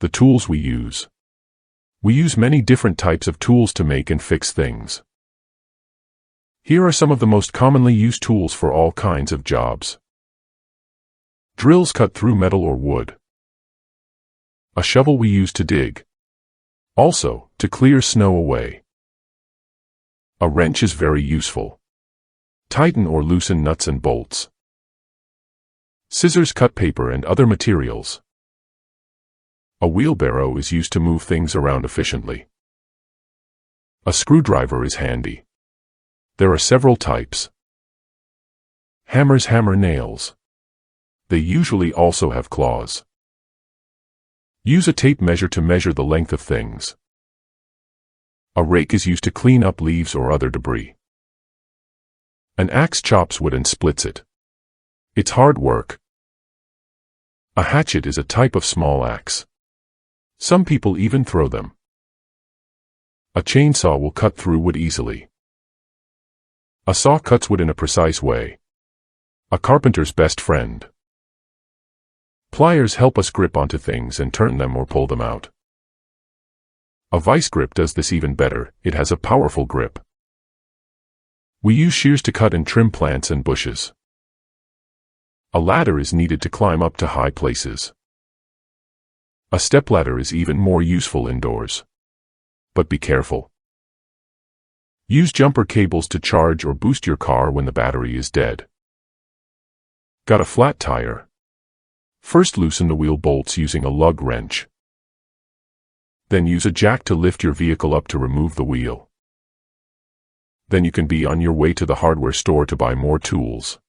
The tools we use. We use many different types of tools to make and fix things. Here are some of the most commonly used tools for all kinds of jobs. Drills cut through metal or wood. A shovel we use to dig. Also, to clear snow away. A wrench is very useful. Tighten or loosen nuts and bolts. Scissors cut paper and other materials. A wheelbarrow is used to move things around efficiently. A screwdriver is handy. There are several types. Hammers hammer nails. They usually also have claws. Use a tape measure to measure the length of things. A rake is used to clean up leaves or other debris. An axe chops wood and splits it. It's hard work. A hatchet is a type of small axe. Some people even throw them. A chainsaw will cut through wood easily. A saw cuts wood in a precise way. A carpenter's best friend. Pliers help us grip onto things and turn them or pull them out. A vice grip does this even better. It has a powerful grip. We use shears to cut and trim plants and bushes. A ladder is needed to climb up to high places. A stepladder is even more useful indoors. But be careful. Use jumper cables to charge or boost your car when the battery is dead. Got a flat tire? First loosen the wheel bolts using a lug wrench. Then use a jack to lift your vehicle up to remove the wheel. Then you can be on your way to the hardware store to buy more tools.